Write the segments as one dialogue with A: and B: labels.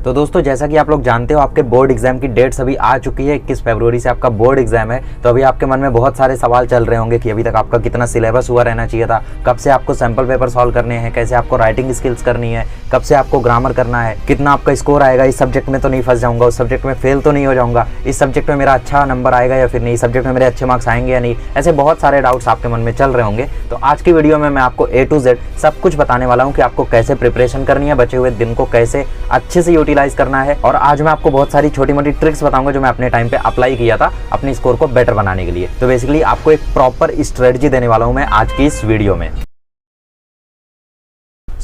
A: तो दोस्तों जैसा कि आप लोग जानते हो आपके बोर्ड एग्जाम की डेट्स अभी आ चुकी है। 21 फरवरी से आपका बोर्ड एग्जाम है। तो अभी आपके मन में बहुत सारे सवाल चल रहे होंगे कि अभी तक आपका कितना सिलेबस हुआ रहना चाहिए था, कब से आपको सैंपल पेपर सॉल्व करने हैं, कैसे आपको राइटिंग स्किल्स करनी है, कब से आपको ग्रामर करना है, कितना आपका स्कोर आएगा, इस सब्जेक्ट में तो नहीं फंस जाऊंगा, उस सब्जेक्ट में फेल तो नहीं हो जाऊंगा, इस सब्जेक्ट में मेरा अच्छा नंबर आएगा या फिर नहीं, इस सब्जेक्ट में मेरे अच्छे मार्क्स आएंगे या नहीं। ऐसे बहुत सारे डाउट्स आपके मन में चल रहे होंगे। तो आज की वीडियो में मैं आपको A to Z सब कुछ बताने वाला हूँ कि आपको कैसे प्रिपरेशन करनी है, बचे हुए दिन को कैसे अच्छे से यूटिलाइज करना है। और आज मैं आपको बहुत सारी छोटी मोटी ट्रिक्स बताऊंगा जो मैं अपने टाइम पे अप्लाई किया था अपने स्कोर को बेटर बनाने के लिए। तो बेसिकली आपको एक प्रॉपर स्ट्रेटजी देने वाला हूं मैं आज की इस वीडियो में।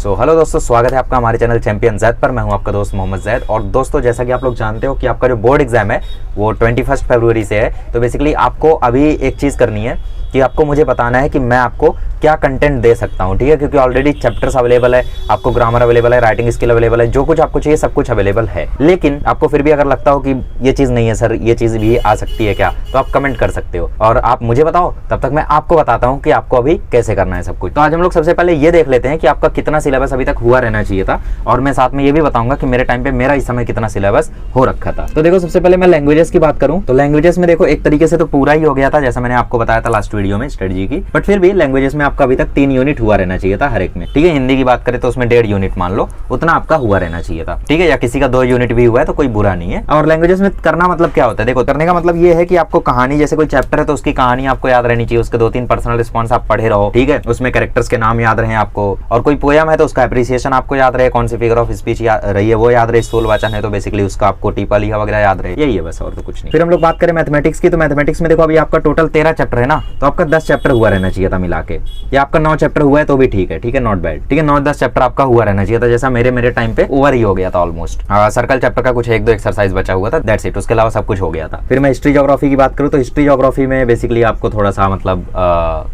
A: हेलो दोस्तों, स्वागत है आपका हमारे चैनल चैंपियन जैद पर। मैं हूं आपका दोस्त मोहम्मद जैद। और दोस्तों जैसा कि आप लोग जानते हो कि आपका जो बोर्ड एग्जाम है वो 21 फरवरी से है। तो बेसिकली आपको अभी एक चीज़ करनी है कि आपको मुझे बताना है कि मैं आपको क्या कंटेंट दे सकता हूं, ठीक है, क्योंकि ऑलरेडी चैप्टर्स अवेलेबल है, आपको ग्रामर अवेलेबल है, राइटिंग स्किल अवेलेबल है, जो कुछ आपको चाहिए सब कुछ अवेलेबल है। लेकिन आपको फिर भी अगर लगता हो कि ये चीज़ नहीं है सर, ये चीज़ भी आ सकती है क्या, तो आप कमेंट कर सकते हो और आप मुझे बताओ, तब तक मैं आपको बताता हूँ कि आपको अभी कैसे करना है सब कुछ। तो आज हम लोग सबसे पहले ये देख लेते हैं कि आपका कितना सिलेबस अभी तक हुआ रहना चाहिए था, और मैं साथ में ये भी बताऊंगा कि मेरे टाइम पे मेरा इस समय कितना सिलेबस हो रखा था। तो देखो सबसे पहले मैं लैंग्वेजेस की बात करूं तो लैंग्वेजेस में देखो एक तरीके से तो पूरा ही हो गया था, जैसा मैंने आपको बताया था लास्ट वीडियो में स्ट्रेटजी की। बट फिर भी लैंग्वेजेस में आपका अभी तक 3 यूनिट हुआ रहना चाहिए था हर एक में, ठीक है। हिंदी की बात करें तो उसमें 1.5 यूनिट मान लो, उतना आपका हुआ रहना चाहिए था, ठीक है, या किसी का 2 यूनिट भी हुआ है तो कोई बुरा नहीं है। और लैंग्वेजेस में करना मतलब क्या होता है, देखो करने का मतलब ये है कि आपको कहानी, जैसे कोई चैप्टर है तो उसकी कहानी आपको याद रहनी चाहिए, उसके 2-3 पर्सनल रिस्पॉन्स आप पढ़े रहो, ठीक है, उसमें कैरेक्टर्स के नाम याद रहे आपको। और कोई पोयम है तो उसका एप्रिसिएशन आपको याद रहे, कौन सी फिगर ऑफ स्पीच रही है वो याद रहे, स्थूल वाचन है तो बेसिकली उसका आपको टीपा लिखा वगैरह याद रहे, यही है बस, और तो कुछ नहीं। फिर हम लोग बात करें मैथमेटिक्स की, तो मैथमेटिक्स में देखो अभी आपका टोटल 13 चैप्टर है ना, तो आपका 10 चैप्टर हुआ रहना चाहिए था मिला के, या आपका 9 चैप्टर हुआ है तो भी ठीक है, नॉट बैड, ठीक है, 9-10 चैप्टर आपका हुआ रहना चाहिए था, जैसा मेरे टाइम पे ओवर ही हो गया था ऑलमोस्ट। सर्कल चैप्टर का कुछ 1-2 एक्सरसाइज बचा हुआ था, दैट्स इट, उसके अलावा सब कुछ हो गया था। फिर मैं हिस्ट्री ज्योग्राफी की बात करूँ तो हिस्ट्री ज्योग्राफी में बेसिकली आपको थोड़ा सा मतलब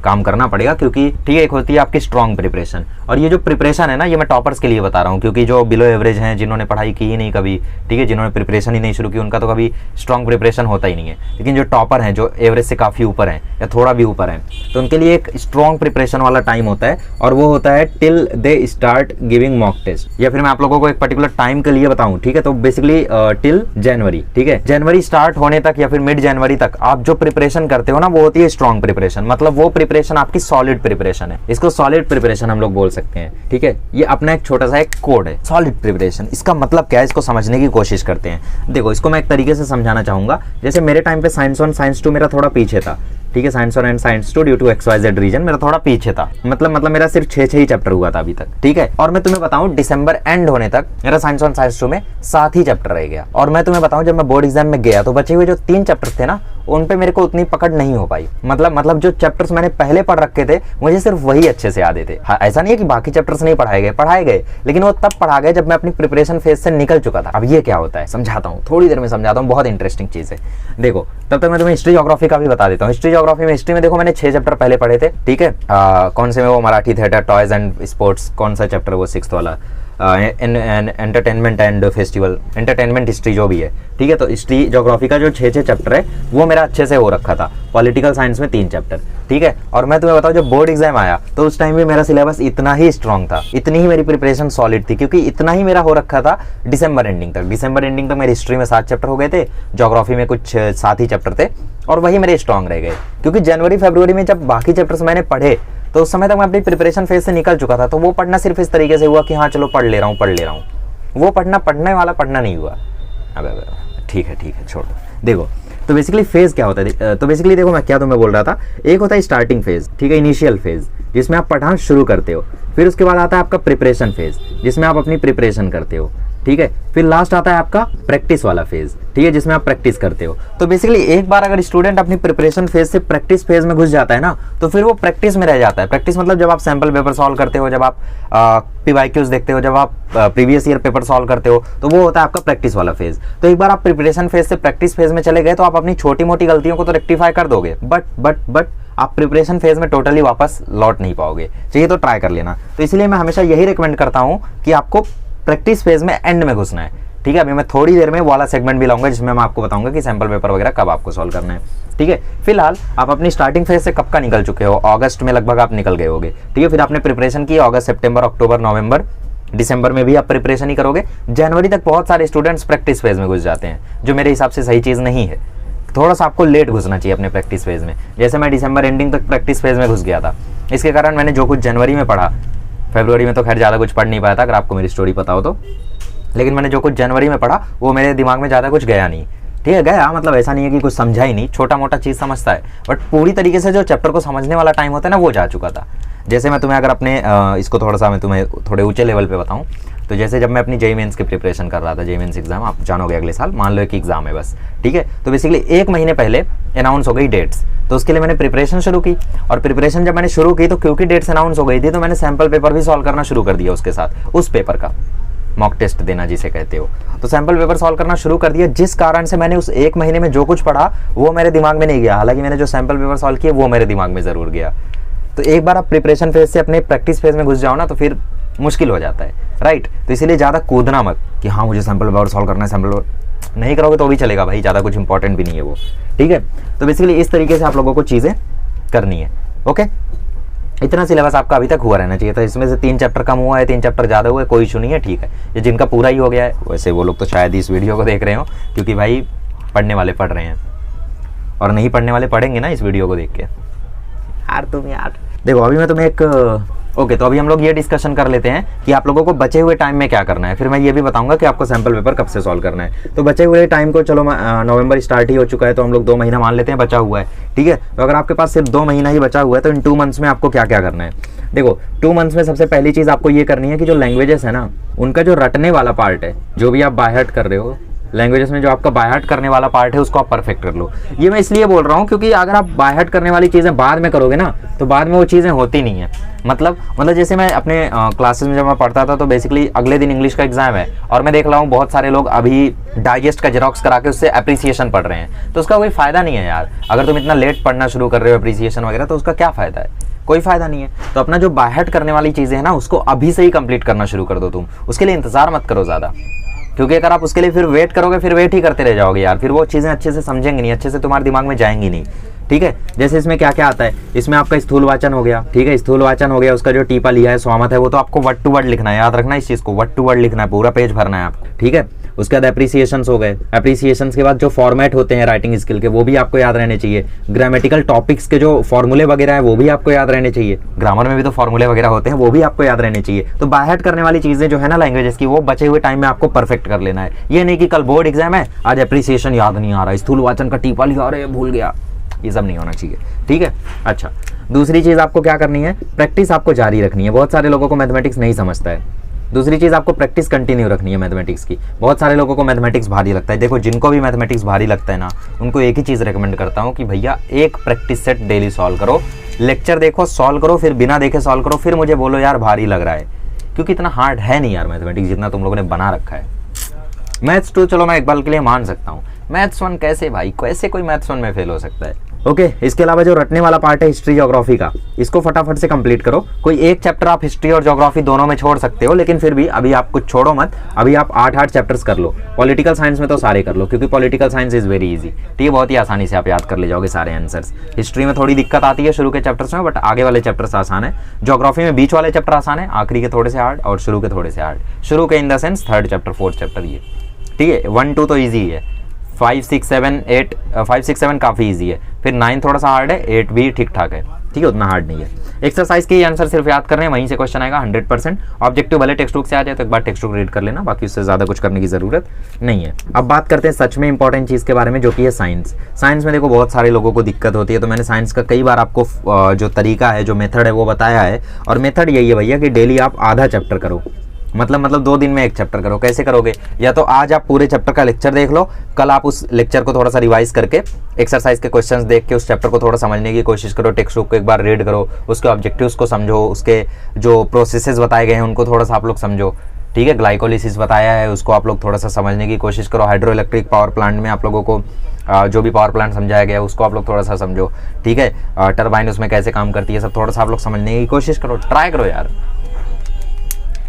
A: काम करना पड़ेगा, क्योंकि ठीक है एक होती है आपकी स्ट्रॉन्ग प्रिपरेशन, और ये जो प्रिपरेशन है ना ये मैं टॉपर्स के लिए बता रहा हूँ, क्योंकि जो बिलो एवरेज हैं, जिन्होंने पढ़ाई की ही नहीं कभी, ठीक है, जिन्होंने प्रिपरेशन ही नहीं शुरू की, उनका तो कभी स्ट्रॉन्ग प्रिपरेशन होता ही नहीं है। लेकिन जो टॉपर हैं, जो एवरेज से काफी ऊपर हैं या थोड़ा भी ऊपर हैं, तो उनके लिए एक स्ट्रॉन्ग प्रिपरेशन वाला टाइम होता है, और वो होता है till they start giving mock test. या फिर मैं आप लोगों को एक पर्टिकुलर टाइम के लिए बताऊं, ठीक है, तो बेसिकली टिल जनवरी, ठीक है, जनवरी स्टार्ट होने तक या फिर मिड जनवरी तक आप जो प्रिपरेशन करते हो ना वो होती है स्ट्रॉन्ग प्रिपरेशन। मतलब वो प्रिपरेशन आपकी सॉलिड प्रिपरेशन है, इसको सॉलिड प्रिपरेशन हम लोग बोल सकते हैं, ठीक है। ये अपना एक छोटा सा एक कोड है सॉलिड प्रिपरेशन। इसका मतलब क्या है, इसको समझने की कोशिश करते हैं। देखो इसको मैं एक तरीके से समझाना चाहूंगा, जैसे मेरे टाइम पे साइंस 1 साइंस 2 मेरा थोड़ा पीछे था, ठीक है, science 1 and science 2 due to XYZ reason मेरा थोड़ा पीछे था, मतलब मेरा सिर्फ 6 ही चैप्टर हुआ था अभी तक, ठीक है। और मैं तुम्हें बताऊं दिसंबर एंड होने तक मेरा साइंस 1 साइंस 2 में 7 ही चैप्टर रह गया। और मैं तुम्हें बताऊं जब मैं बोर्ड एग्जाम में गया तो बचे हुए जो 3 चैप्टर थे ना उन पे मेरे को उतनी पकड़ नहीं हो पाई। मतलब जो चैप्टर्स मैंने पहले पढ़ रखे थे मुझे सिर्फ वही अच्छे से याद थे। हाँ, ऐसा नहीं है कि बाकी चैप्टर्स नहीं पढ़ाए गए, लेकिन वो तब पढ़ा गए जब मैं अपनी प्रिपरेशन फेज से निकल चुका था। अब ये क्या होता है समझाता हूँ, थोड़ी देर में समझाता हूँ, बहुत इंटरेस्टिंग चीज है। देखो तब तक मैं तुम्हें हिस्ट्री ज्योग्राफी का भी बता देता हूँ। हिस्ट्री ज्योग्राफी में, हिस्ट्री में देखो मैंने 6 चैप्टर पहले पढ़े थे, ठीक है। कौन से में, वो Marathi theatre, toys and sports, कौन सा चैप्टर वो 6th वाला, entertainment and festival, entertainment history जो भी है, ठीक है। तो हिस्ट्री ज्योग्राफी का जो 6 चैप्टर है वो मेरा अच्छे से हो रखा था। पॉलिटिकल साइंस में 3 चैप्टर, ठीक है। और मैं तुम्हें बताऊं जब बोर्ड एग्जाम आया तो उस टाइम भी मेरा सिलेबस इतना ही स्ट्रॉन्ग था, इतनी ही मेरी प्रिपरेशन सॉलिड थी, क्योंकि इतना ही मेरा हो रखा था दिसंबर एंडिंग तक मेरी हिस्ट्री में 7 चैप्टर हो गए थे, ज्योग्राफी में कुछ 7 ही चैप्टर थे, और वही मेरे स्ट्रॉन्ग रह गए। क्योंकि जनवरी फरवरी में जब बाकी चैप्टर्स मैंने पढ़े तो उस समय तक मैं अपनी प्रिपरेशन फेज से निकल चुका था, तो वो पढ़ना सिर्फ इस तरीके से हुआ कि हाँ चलो पढ़ ले रहा हूँ, वो पढ़ने वाला पढ़ना नहीं हुआ। अब ठीक है छोड़ दो। देखो तो बेसिकली फेज क्या होता है, तो बेसिकली देखो मैं क्या तुम्हें बोल रहा था, एक होता है स्टार्टिंग फेज, ठीक है, इनिशियल फेज जिसमें आप पढ़ना शुरू करते हो। फिर उसके बाद आता है आपका प्रिपरेशन फेज जिसमें आप अपनी प्रिपरेशन करते हो, ठीक है। फिर लास्ट आता है आपका प्रैक्टिस वाला फेज, ठीक है, जिसमें आप प्रैक्टिस करते हो। तो बेसिकली एक बार अगर स्टूडेंट अपनी प्रिपरेशन फेज से प्रैक्टिस फेज में घुस जाता है ना, तो फिर वो प्रैक्टिस में रह जाता है। प्रैक्टिस मतलब जब आप सैंपल पेपर सॉल्व करते हो, जब आप PYQs देखते हो, जब आप प्रीवियस ईयर पेपर सॉल्व करते हो, तो वो होता है आपका प्रैक्टिस वाला फेज। तो एक बार आप प्रिपरेशन फेज से प्रैक्टिस फेज में चले गए तो आप अपनी छोटी मोटी गलतियों को तो रेक्टिफाई कर दोगे, बट आप प्रिपरेशन फेज में टोटली वापस लौट नहीं पाओगे। चाहिए तो ट्राई कर लेना। तो इसलिए मैं हमेशा यही रिकमेंड करता हूँ कि आपको प्रैक्टिस फेज में एंड में घुसना है, ठीक है। अभी मैं थोड़ी देर में वाला सेगमेंट भी लाऊंगा जिसमें मैं आपको बताऊंगा कि सैंपल पेपर वगैरह कब आपको सॉल्व करना है, ठीक है। फिलहाल आप अपनी स्टार्टिंग फेज से कब का निकल चुके हो, अगस्त में लगभग आप निकल गए होगे, ठीक है। फिर आपने प्रिपरेशन की अगस्त, सितंबर, अक्टूबर, नवंबर, दिसंबर में भी आप प्रिपरेशन ही करोगे। जनवरी तक बहुत सारे स्टूडेंट्स प्रैक्टिस फेज में घुस जाते हैं, जो मेरे हिसाब से सही चीज़ नहीं है। थोड़ा सा आपको लेट घुसना चाहिए अपने प्रैक्टिस फेज में। जैसे मैं दिसंबर एंडिंग तक प्रैक्टिस फेज में घुस गया था, इसके कारण मैंने जो कुछ जनवरी में पढ़ा, फरवरी में तो खैर ज़्यादा कुछ पढ़ नहीं पाया था अगर आपको मेरी स्टोरी पता हो तो, लेकिन मैंने जो कुछ जनवरी में पढ़ा वो मेरे दिमाग में ज़्यादा कुछ गया नहीं। ठीक है, गया मतलब ऐसा नहीं है कि कुछ समझा ही नहीं, छोटा मोटा चीज़ समझता है, बट पूरी तरीके से जो चैप्टर को समझने वाला टाइम होता है ना वो जा चुका था। जैसे मैं तुम्हें अगर अपने इसको थोड़ा सा मैं तुम्हें थोड़े ऊंचे लेवल पे बताऊं, तो जैसे जब मैं अपनी जेईई मेंस की प्रिपरेशन कर रहा था, जेईई मेंस एग्जाम आप जानोगे अगले साल, मान लो एक एग्जाम है बस, ठीक है, तो बेसिकली 1 महीने पहले अनाउंस हो गई डेट्स, तो उसके लिए मैंने प्रिपरेशन शुरू की। और प्रिपरेशन जब मैंने शुरू की तो क्योंकि डेट्स अनाउंस हो गई थी तो मैंने सैम्पल पेपर भी सॉल्व करना शुरू कर दिया उसके साथ, उस पेपर का मॉक टेस्ट देना जिसे कहते हो, तो सैम्पल पेपर सॉल्व करना शुरू कर दिया, जिस कारण से मैंने उस 1 महीने में जो कुछ पढ़ा वो मेरे दिमाग में नहीं गया। हालांकि मैंने जो सैम्पल पेपर सॉल्व किए वो मेरे दिमाग में ज़रूर गया। तो एक बार आप प्रिपरेशन फेज से अपने प्रैक्टिस फेज में घुस जाओ ना तो फिर मुश्किल हो जाता है, राइट। तो इसीलिए ज़्यादा कूदना मत कि हाँ मुझे सैम्पल पेपर सॉल्व करना है, सैम्पल पेपर नहीं करोगे तो भी चलेगा भाई, ज़्यादा कुछ इंपॉर्टेंट भी नहीं है वो, ठीक है। तो बेसिकली इस तरीके से आप लोगों को चीज़ें करनी है, ओके। इतना सिलेबस आपका अभी तक हुआ रहना चाहिए था। इसमें से 3 चैप्टर कम हुआ है, 3 चैप्टर ज़्यादा हुआ है, कोई इशू नहीं है, ठीक है। ये जिनका पूरा ही हो गया है वैसे वो लोग तो शायद इस वीडियो को देख रहे हो, क्योंकि भाई पढ़ने वाले पढ़ रहे हैं और नहीं पढ़ने वाले पढ़ेंगे ना इस वीडियो को देख के। यार देखो अभी मैं तुम्हें एक ओके, तो अभी हम लोग ये डिस्कशन कर लेते हैं कि आप लोगों को बचे हुए टाइम में क्या करना है, फिर मैं ये भी बताऊंगा कि आपको सैम्पल पेपर कब से सॉल्व करना है। तो बचे हुए टाइम को चलो नवंबर स्टार्ट ही हो चुका है तो हम लोग 2 महीना मान लेते हैं बचा हुआ है, ठीक है। तो अगर आपके पास सिर्फ 2 महीना ही बचा हुआ है तो इन 2 मंथ्स में आपको क्या क्या करना है। देखो 2 मंथ्स में सबसे पहली चीज़ आपको ये करनी है कि जो लैंग्वेजेस है ना उनका जो रटने वाला पार्ट है, जो भी आप बाय हार्ट कर रहे हो लैंग्वेजेस में, जो आपका बाय हार्ट करने वाला पार्ट है उसको आप परफेक्ट कर लो। ये मैं इसलिए बोल रहा हूँ क्योंकि अगर आप बाय हार्ट करने वाली चीज़ें बाद में करोगे ना तो बाद में वो चीज़ें होती नहीं है। मतलब जैसे मैं अपने क्लासेस में जब मैं पढ़ता था तो बेसिकली अगले दिन इंग्लिश का एग्जाम है और मैं देख रहा हूँ बहुत सारे लोग अभी डाइजेस्ट का जेरोक्स करा के उससे अप्रिसिएशन पढ़ रहे हैं, तो उसका कोई फ़ायदा नहीं है यार। अगर तुम इतना लेट पढ़ना शुरू कर रहे हो अप्रिसिएशन वगैरह तो उसका क्या फ़ायदा है, कोई फ़ायदा नहीं है। तो अपना जो बाय हार्ट करने वाली चीज़ें हैं ना उसको अभी से ही कंप्लीट करना शुरू कर दो तुम, उसके लिए इंतज़ार मत करो ज़्यादा, क्योंकि अगर आप उसके लिए फिर वेट करोगे फिर वेट ही करते रह जाओगे यार, फिर वो चीज़ें अच्छे से समझेंगे नहीं, अच्छे से तुम्हारे दिमाग में जाएंगी नहीं, ठीक है। जैसे इसमें क्या क्या आता है, इसमें आपका स्थूल वाचन हो गया, ठीक है, स्थूल वाचन हो गया, उसका जो टीपा लिया है स्वामत है वो तो आपको वर्ड टू वर्ड लिखना है, याद रखना इस चीज़ को, वर्ड टू वर्ड लिखना है, पूरा पेज भरना है आपको, ठीक है। उसके बाद एप्रिसिएशंस हो गए, एप्रिसिएशंस के बाद जो फॉर्मेट होते हैं राइटिंग स्किल के वो भी आपको याद रहने चाहिए, ग्रामेटिकल टॉपिक्स के जो फॉर्मूले वगैरह है वो भी आपको याद रहने चाहिए, ग्रामर में भी तो फॉर्मूले वगैरह होते हैं वो भी आपको याद रहने चाहिए। तो बाय हार्ट करने वाली चीज़ें जो है ना लैंग्वेजेस की वो बचे हुए टाइम में आपको परफेक्ट कर लेना है। ये नहीं कि कल बोर्ड एग्जाम है आज एप्रिसिएशन याद नहीं आ रहा, स्थूल वाचन का टीपा लिया अरे भूल गया, ये सब नहीं होना चाहिए, ठीक है। अच्छा, दूसरी चीज़ आपको क्या करनी है, प्रैक्टिस आपको जारी रखनी है। बहुत सारे लोगों को मैथमेटिक्स नहीं समझता है, दूसरी चीज़ आपको प्रैक्टिस कंटिन्यू रखनी है मैथमेटिक्स की। बहुत सारे लोगों को मैथमेटिक्स भारी लगता है, देखो जिनको भी मैथमेटिक्स भारी लगता है ना उनको एक ही चीज़ रेकमेंड करता हूँ कि भैया एक प्रैक्टिस सेट डेली सॉल्व करो, लेक्चर देखो सॉल्व करो, फिर बिना देखे सॉल्व करो, फिर मुझे बोलो यार भारी लग रहा है, क्योंकि इतना हार्ड है नहीं यार मैथमेटिक्स जितना तुम लोगों ने बना रखा है। मैथ्स 2 चलो मैं एक बार के लिए मान सकता हूँ, मैथ्स 1 कैसे भाई, कैसे कोई मैथ्स 1 में फेल हो सकता है। ओके, इसके अलावा जो रटने वाला पार्ट है हिस्ट्री ज्योग्राफी का, इसको फटाफट से कंप्लीट करो। कोई एक चैप्टर आप हिस्ट्री और ज्योग्राफी दोनों में छोड़ सकते हो, लेकिन फिर भी अभी आप कुछ छोड़ो मत, अभी आप 8 चैप्टर्स कर लो। पॉलिटिकल साइंस में तो सारे कर लो क्योंकि political science is very easy, ठीक है, बहुत ही आसानी से आप याद कर ले जाओगे सारे आंसर्स। हिस्ट्री में थोड़ी दिक्कत आती है शुरू के चैप्टर्स में, बट आगे वाले चैप्टर्स आसान है। ज्योग्राफी में बीच वाले चैप्टर आसान है, आखिरी के थोड़े से हार्ड और शुरू के थोड़े से हार्ड। शुरू के in the sense 3rd chapter 4th chapter ये, ठीक है। 1 2 तो ईजी है, 5 6 7 8 5 6 7 काफ़ी इजी है, फिर 9 थोड़ा सा हार्ड है, 8 भी ठीक ठाक है, ठीक है, उतना हार्ड नहीं है। एक्सरसाइज के आंसर सिर्फ याद करने हैं, वहीं से क्वेश्चन आएगा 100%। ऑब्जेक्टिव भले टेक्स्ट बुक से आ जाए तो एक बार टेक्स्ट बुक रीड कर लेना, बाकी उससे ज़्यादा कुछ करने की ज़रूरत नहीं है। अब बात करते हैं सच में इंपॉर्टेंट चीज़ के बारे में, जो कि है साइंस। साइंस में देखो बहुत सारे लोगों को दिक्कत होती है, तो मैंने साइंस का कई बार आपको जो तरीका है, जो मेथड है वो बताया है, और मेथड यही है भैया कि डेली आप आधा चैप्टर करो, मतलब 2 दिन में एक चैप्टर करो। कैसे करोगे, या तो आज आप पूरे चैप्टर का लेक्चर देख लो, कल आप उस लेक्चर को थोड़ा सा रिवाइज करके एक्सरसाइज के क्वेश्चंस देख के उस चैप्टर को थोड़ा समझने की कोशिश करो, टेक्स्ट बुक को एक बार रीड करो, उसके ऑब्जेक्टिव्स को समझो, उसके जो प्रोसेसेस बताए गए हैं उनको थोड़ा सा आप लोग समझो, ठीक है। ग्लाइकोलिसिस बताया है उसको आप लोग थोड़ा सा समझने की कोशिश करो। हाइड्रो इलेक्ट्रिक पावर प्लांट में आप लोगों को जो भी पावर प्लांट समझाया गया है उसको आप लोग थोड़ा सा समझो, ठीक है। टरबाइन उसमें कैसे काम करती है सब थोड़ा सा आप लोग समझने की कोशिश करो, ट्राई करो यार,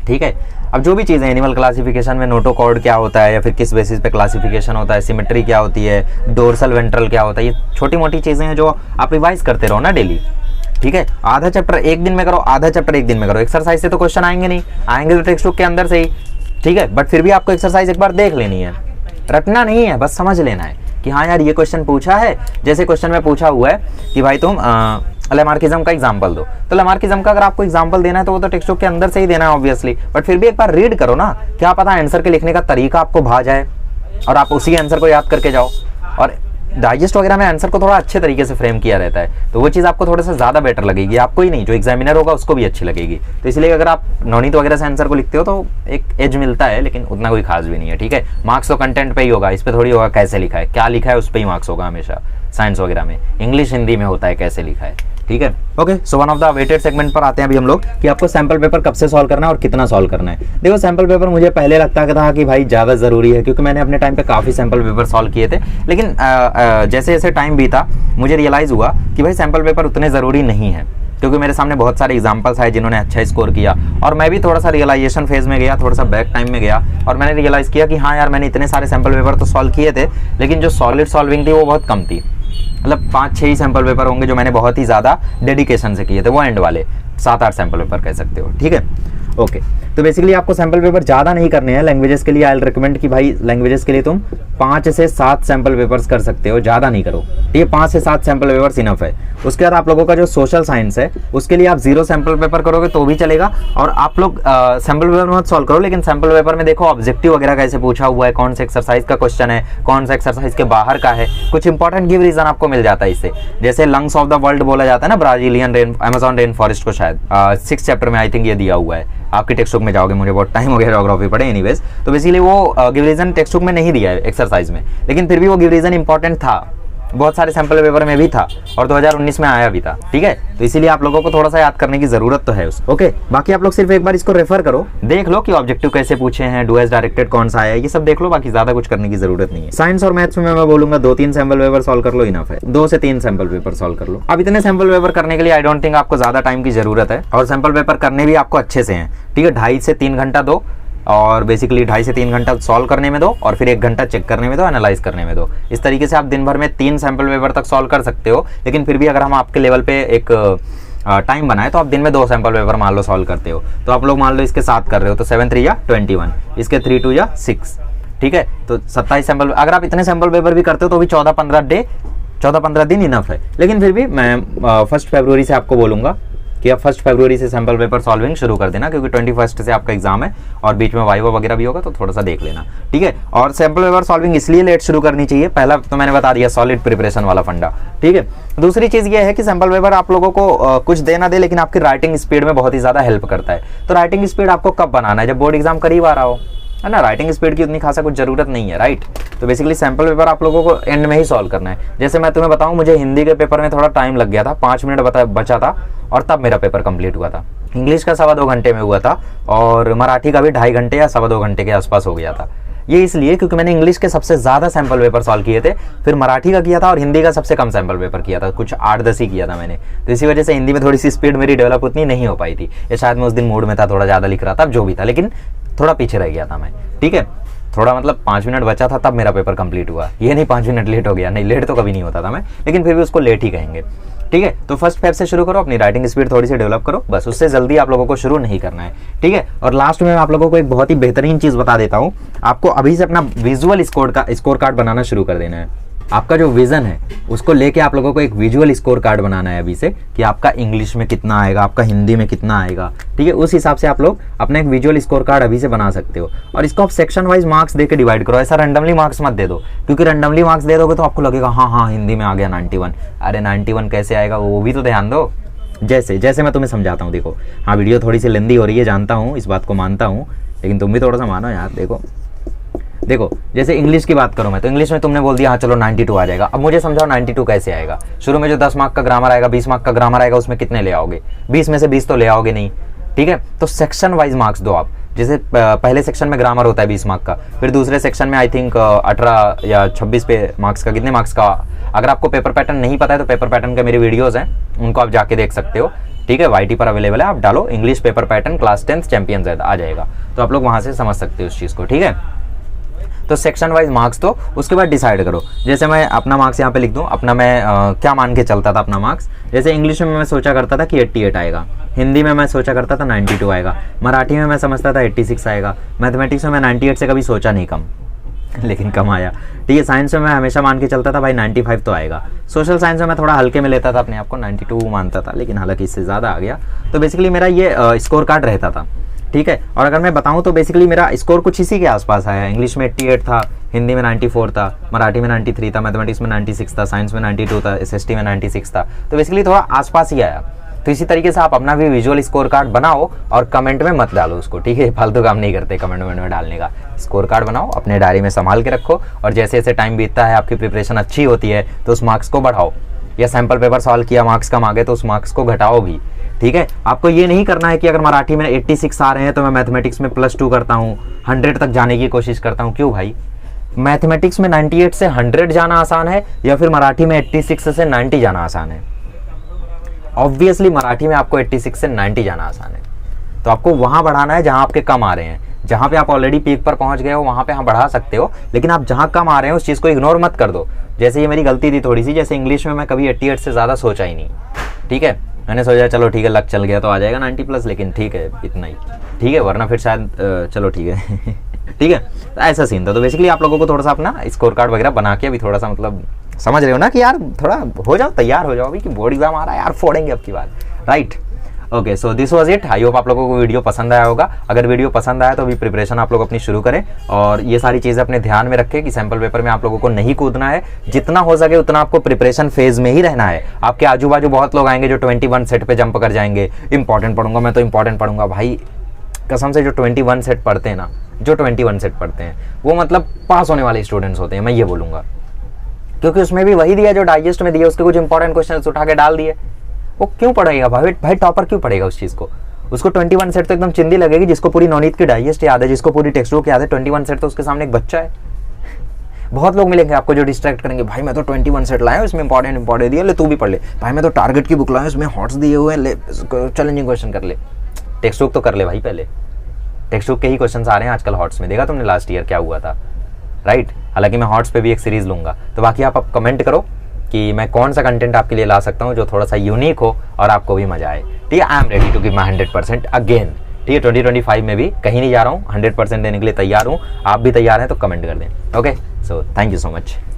A: ठीक है। अब जो भी चीज़ें एनिमल क्लासिफिकेशन में नोटोकॉर्ड क्या होता है या फिर किस बेसिस पे क्लासिफिकेशन होता है, सिमेट्री क्या होती है, डोर्सल वेंट्रल क्या होता है, ये छोटी मोटी चीज़ें हैं जो आप रिवाइज करते रहो ना डेली, ठीक है, आधा चैप्टर एक दिन में करो, आधा चैप्टर एक दिन में करो। एक्सरसाइज से तो क्वेश्चन आएंगे नहीं, आएंगे तो टेक्स्ट बुक के अंदर से ही, ठीक है, बट फिर भी आपको एक्सरसाइज एक बार देख लेनी है, रटना नहीं है, बस समझ लेना है कि हाँ यार ये क्वेश्चन पूछा है। जैसे क्वेश्चन में पूछा हुआ है कि भाई तुम लेमार्किज्म का एग्जांपल दो, तो लेमार्किज्म का अगर आपको एग्जांपल देना है तो वो तो टेक्स्ट बुक के अंदर से ही देना है ऑब्वियसली, बट फिर भी एक बार रीड करो ना, क्या पता आंसर के लिखने का तरीका आपको भा जाए और आप उसी आंसर को याद करके जाओ। और डाइजेस्ट वगैरह में आंसर को थोड़ा अच्छे तरीके से फ्रेम किया रहता है, तो वो चीज़ आपको थोड़ा सा ज़्यादा बेटर लगेगी, आपको ही नहीं, जो एग्जामिनर होगा उसको भी अच्छी लगेगी। तो इसलिए अगर आप नवनीत वगैरह से आंसर को लिखते हो तो एक एज मिलता है, लेकिन उतना कोई खास भी नहीं है, ठीक है। मार्क्स तो कंटेंट पे ही होगा, इस पर थोड़ी होगा कैसे लिखा है, क्या लिखा है उस पर ही मार्क्स होगा हमेशा। साइंस वगैरह में इंग्लिश हिंदी में होता है कैसे लिखा है, ठीक है। Okay, so one of the weighted segment पर आते हैं अभी हम लोग कि आपको सैंपल पेपर कब से सॉल्व करना है और कितना सॉल्व करना है। देखो सैंपल पेपर मुझे पहले लगता था कि भाई ज़्यादा ज़रूरी है, क्योंकि मैंने अपने टाइम पे काफ़ी सैंपल पेपर सॉल्व किए थे, लेकिन जैसे जैसे टाइम बीता मुझे रियलाइज़ हुआ कि भाई सैंपल पेपर उतने ज़रूरी नहीं है, क्योंकि मेरे सामने बहुत सारे एग्जांपल्स आए जिन्होंने अच्छा स्कोर किया, और मैं भी थोड़ा सा रियलाइजेशन फेज में गया, थोड़ा सा बैक टाइम में गया, और मैंने रियलाइज़ किया कि हाँ यार मैंने इतने सारे सैंपल पेपर तो सॉल्व किए थे, लेकिन जो सॉलिड सॉल्विंग थी वो बहुत कम थी। मतलब 5-6 ही सैंपल पेपर होंगे जो मैंने बहुत ही ज़्यादा डेडिकेशन से किए थे, वो एंड वाले 7-8 सैंपल पेपर कह सकते हो, ठीक है। ओके, तो बेसिकली आपको सैंपल पेपर ज़्यादा नहीं करने हैं। लैंग्वेजेस के लिए आई विल रिकमेंड कि भाई लैंग्वेजेस के लिए तुम 5 से 7 सैंपल पेपर्स कर सकते हो, ज़्यादा नहीं करो, ठीक है। 5 से 7 सैंपल पेपर्स इनफ है। उसके बाद आप लोगों का जो सोशल साइंस है उसके लिए आप 0 सैंपल पेपर करोगे तो भी चलेगा, और आप लोग सैंपल पेपर मत सॉल्व करो, लेकिन सैंपल पेपर में देखो ऑब्जेक्टिव वगैरह कैसे पूछा हुआ है, कौन से एक्सरसाइज का क्वेश्चन है, कौन सा एक्सरसाइज के बाहर का है, कुछ इंपॉर्टेंट गिव रीजन आपको मिल जाता है इससे। जैसे लंग्स ऑफ द वर्ल्ड बोला जाता है ना, ब्राजीलियन अमेज़न रेन फॉरेस्ट को, शायद 6 चैप्टर में आई थिंक ये दिया हुआ है, आपकी टेक्स्ट बुक में जाओगे, मुझे बहुत टाइम हो गया ज्योग्राफी पढ़े एनीवेज। तो बेसिकली वो गिव रीजन टेक्स्ट बुक में नहीं दिया है एक्सरसाइज में, लेकिन फिर भी वो गिव रीजन इंपॉर्टेंट था, बहुत सारे सैंपल पेपर में भी था, और 2019 में आया भी था, ठीक है। तो इसीलिए आप लोगों को थोड़ा सा याद करने की जरूरत तो है उसको, ओके। बाकी आप लोग सिर्फ एक बार इसको रेफर करो, देख लो कि ऑब्जेक्टिव कैसे पूछे हैं, डू एज डायरेक्टेड कौन सा है, ये सब देख लो, बाकी ज्यादा कुछ करने की जरूरत नहीं है। साइंस और मैथ्स में मैं बोलूंगा 2-3 सैंपल पेपर सॉल्व कर लो, इनफ है। 2 से 3 सैंपल पेपर सॉल्व कर लो। अब इतने सैंपल पेपर करने के लिए आई डोंट थिंक आपको ज्यादा टाइम की जरूरत है, और सैंपल पेपर करने भी आपको अच्छे से हैं, ठीक है। 2.5 से 3 घंटा दो, और बेसिकली 2.5 से 3 घंटा सॉल्व करने में दो, और फिर 1 घंटा चेक करने में दो, एनालाइज करने में दो। इस तरीके से आप दिन भर में 3 सैंपल पेपर तक सॉल्व कर सकते हो। लेकिन फिर भी अगर हम आपके लेवल पे एक टाइम बनाए तो आप दिन में 2 सैंपल पेपर मान लो सॉल्व करते हो, तो आप लोग मान लो इसके 7 कर रहे हो, तो 7 3 या 21, इसके 3 2 या 6, ठीक है। तो 27 सैंपल, अगर आप इतने सैंपल पेपर भी करते हो तो भी 14-15 दिन इनफ है। लेकिन फिर भी मैं 1 फरवरी से आपको बोलूँगा कि आप 1 फरवरी से सैंपल पेपर सॉल्विंग शुरू कर देना, क्योंकि 21 से आपका एग्जाम है और बीच में वाइवा वगैरह भी होगा, तो थोड़ा सा देख लेना, ठीक है। और सैंपल पेपर सॉल्विंग इसलिए लेट शुरू करनी चाहिए, पहला तो मैंने बता दिया सॉलिड प्रिपरेशन वाला फंडा, ठीक है। दूसरी चीज़ ये है कि सैंपल पेपर आप लोगों को कुछ दे ना दे, लेकिन आपकी राइटिंग स्पीड में बहुत ही ज़्यादा हेल्प करता है। तो राइटिंग स्पीड आपको कब बनाना है, जब बोर्ड एग्जाम करीब आ रहा हो, है ना। राइटिंग स्पीड की उतनी खासा कुछ जरूरत नहीं है, राइट। तो बेसिकली सैंपल पेपर आप लोगों को एंड में ही सॉल्व करना है। जैसे मैं तुम्हें बताऊं, मुझे हिंदी के पेपर में थोड़ा टाइम लग गया था, 5 मिनट बचा था, और तब मेरा पेपर कंप्लीट हुआ था। इंग्लिश का 2.25 घंटे में हुआ था, और मराठी का भी 2.5 घंटे या 2.25 घंटे के आसपास हो गया था। ये इसलिए क्योंकि मैंने इंग्लिश के सबसे ज़्यादा सैंपल पेपर सॉल्व किए थे, फिर मराठी का किया था, और हिंदी का सबसे कम सैंपल पेपर किया था, कुछ 8-10 ही किया था मैंने। तो इसी वजह से हिंदी में थोड़ी सी स्पीड मेरी डेवलप उतनी नहीं हो पाई थी, या शायद मैं उस दिन मूड में था, थोड़ा ज़्यादा लिख रहा था, जो भी था, लेकिन थोड़ा पीछे रह गया था मैं, ठीक है। थोड़ा मतलब 5 मिनट बचा था तब मेरा पेपर कंप्लीट हुआ, ये नहीं 5 मिनट लेट हो गया, नहीं, लेट तो कभी नहीं होता था मैं, लेकिन फिर भी उसको लेट ही कहेंगे, ठीक है। तो 1 फेब से शुरू करो, अपनी राइटिंग स्पीड थोड़ी सी डेवलप करो, बस, उससे जल्दी आप लोगों को शुरू नहीं करना है, ठीक है। और लास्ट में मैं आप लोगों को एक बहुत ही बेहतरीन चीज़ बता देता हूँ, आपको अभी से अपना विजुअल स्कोर कार्ड बनाना शुरू कर देना है। आपका जो विजन है उसको लेके आप लोगों को एक विजुअल स्कोर कार्ड बनाना है अभी से, कि आपका इंग्लिश में कितना आएगा, आपका हिंदी में कितना आएगा, ठीक है। उस हिसाब से आप लोग अपना एक विजुअल स्कोर कार्ड अभी से बना सकते हो, और इसको आप सेक्शन वाइज मार्क्स देके डिवाइड करो। ऐसा रैंडमली मार्क्स मत दे दो, क्योंकि रैंडमली मार्क्स दे दोगे तो आपको लगेगा हाँ हिंदी में आ गया 91, अरे 91 कैसे आएगा, वो भी तो ध्यान दो। जैसे मैं तुम्हें समझाता हूँ, देखो, हाँ वीडियो थोड़ी सी लेंदी हो रही है, जानता हूँ, इस बात को मानता हूँ, लेकिन तुम भी थोड़ा सा मानो यार। देखो जैसे इंग्लिश की बात करूं मैं, तो इंग्लिश में तुमने बोल दिया हाँ चलो 92 आ जाएगा। अब मुझे समझाओ 92 कैसे आएगा। शुरू में जो 10 मार्क का ग्रामर आएगा, 20 मार्क का ग्रामर आएगा, उसमें कितने ले आओगे? 20 में से 20 तो ले आओगे नहीं, ठीक है। तो सेक्शन वाइज मार्क्स दो आप। जैसे पहले सेक्शन में ग्रामर होता है 20 मार्क का, फिर दूसरे सेक्शन में आई थिंक 18 या 26 पे मार्क्स का, कितने मार्क्स का। अगर आपको पेपर पैटर्न नहीं पता है तो पेपर पैटर्न के मेरे वीडियोज़ हैं, उनको आप जाके देख सकते हो, ठीक है। YT पर अवेलेबल है, आप डालो English paper pattern class 10th champion Z आ जाएगा, तो आप लोग वहाँ से समझ सकते हो उस चीज़ को, ठीक है। तो सेक्शन वाइज मार्क्स दो, उसके बाद डिसाइड करो। जैसे मैं अपना मार्क्स यहाँ पे लिख दूँ, अपना मैं क्या मान के चलता था अपना मार्क्स। जैसे इंग्लिश में मैं सोचा करता था कि 88 आएगा, हिंदी में मैं सोचा करता था 92 आएगा, मराठी में मैं समझता था 86 आएगा, मैथमेटिक्स में मैं 98 से कभी सोचा नहीं कम, लेकिन कम आया। ठीक है, साइंस में मैं हमेशा मान के चलता था भाई 95 तो आएगा। सोशल साइंस में मैं थोड़ा हल्के में लेता था अपने आप को, 92 मानता था, लेकिन हालांकि इससे ज़्यादा आ गया। तो बेसिकली मेरा ये स्कोर कार्ड रहता था। ठीक है, और अगर मैं बताऊं तो बेसिकली मेरा स्कोर कुछ इसी के आसपास आया। इंग्लिश में 88 था, हिंदी में 94 था, मराठी में 93 था, मैथमेटिक्स में 96 था, साइंस में 92 था, एसएसटी में 96 था। तो बेसिकली थोड़ा आसपास ही आया। तो इसी तरीके से आप अपना भी विजुअल स्कोर कार्ड बनाओ और कमेंट में मत डालो उसको। ठीक है, फालतू काम नहीं करते कमेंट में डालने का। स्कोर कार्ड बनाओ, अपने डायरी में संभाल के रखो, और जैसे जैसे टाइम बीतता है, आपकी प्रिपरेशन अच्छी होती है तो उस मार्क्स को बढ़ाओ, या सैम्पल पेपर सॉल्व किया, मार्क्स कम आ गए तो उस मार्क्स को घटाओ भी। ठीक है, आपको ये नहीं करना है कि अगर मराठी में 86 आ रहे हैं तो मैं मैथमेटिक्स में +2 करता हूँ, 100 तक जाने की कोशिश करता हूँ। क्यों भाई, मैथमेटिक्स में 98 से 100 जाना आसान है, या फिर मराठी में 86 से 90 जाना आसान है? ऑब्वियसली मराठी में आपको 86 से 90 जाना आसान है। तो आपको वहाँ बढ़ाना है जहाँ आपके कम आ रहे हैं। जहाँ पे आप ऑलरेडी पीक पर पहुँच गए हो वहाँ पे हाँ बढ़ा सकते हो, लेकिन आप जहाँ कम आ रहे हैं उस चीज़ को इग्नोर मत कर दो। जैसे ये मेरी गलती थी थोड़ी सी, जैसे इंग्लिश में मैं कभी 88 से ज़्यादा सोचा ही नहीं। ठीक है, मैंने सोचा चलो ठीक है लक चल गया तो आ जाएगा 90+, लेकिन ठीक है इतना ही ठीक है, वरना फिर शायद चलो ठीक है ठीक है, तो ऐसा सीन था। तो बेसिकली आप लोगों को थोड़ा सा अपना स्कोर कार्ड वगैरह बना के अभी थोड़ा सा मतलब समझ रहे हो ना कि यार थोड़ा हो जाओ, तैयार हो जाओ अभी कि बोर्ड एग्जाम आ रहा है यार, फोड़ेंगे अब की बार। Right, okay, so this was it. I hope आप लोगों को वीडियो पसंद आया होगा। अगर वीडियो पसंद आया तो अभी प्रिपरेशन आप लोग अपनी शुरू करें, और ये सारी चीज़ें अपने ध्यान में रखें कि सैम्पल पेपर में आप लोगों को नहीं कूदना है। जितना हो सके उतना आपको प्रिपरेशन फेज में ही रहना है। आपके आजू बाजू बहुत लोग आएंगे जो 21 सेट पे जंप कर जाएंगे, इंपॉर्टेंट पढ़ूंगा मैं तो इंपॉर्टेंट पढ़ूंगा। भाई कसम से जो 21 सेट पढ़ते हैं ना, जो 21 सेट पढ़ते हैं वो मतलब पास होने वाले स्टूडेंट्स होते हैं, मैं ये बोलूँगा, क्योंकि उसमें भी वही दिया जो डाइजेस्ट में दिया, उसके कुछ इंपॉर्टेंट क्वेश्चन उठा के डाल दिए। वो क्यों पढ़ेगा भाई टॉपर क्यों पढ़ेगा उस चीज़ को? उसको 21 सेट तो एकदम चिंदी लगेगी, जिसको पूरी नवनीत की डाइजेस्ट याद है, जिसको पूरी टेक्स्ट बुक याद है। 21 सेट तो उसके सामने एक बच्चा है। बहुत लोग मिलेंगे आपको जो डिस्ट्रैक्ट करेंगे, भाई मैं तो 21 सेट लाया हूँ, इसमें इंपॉर्टेंट दिया, ले तू भी पढ़ ले। भाई मैं तो टारगेट की बुक लाया हूँ, इसमें हॉट्स दिए हुए हैं, ले चैलेंजिंग क्वेश्चन कर ले। टेक्स्ट बुक तो कर ले भाई, पहले टेक्स्ट बुक के ही क्वेश्चन आ रहे हैं आजकल हॉट्स में। देखा तुमने लास्ट ईयर क्या हुआ था? राइट, हालांकि मैं हॉट्स पे भी एक सीरीज लूंगा। तो बाकी आप कमेंट करो कि मैं कौन सा कंटेंट आपके लिए ला सकता हूँ जो थोड़ा सा यूनिक हो और आपको भी मजा आए। ठीक है, I am ready to give my 100% again. ठीक है, 2025 में भी कहीं नहीं जा रहा हूँ, 100% देने के लिए तैयार हूँ। आप भी तैयार हैं तो कमेंट कर दें। Okay, so thank you so much.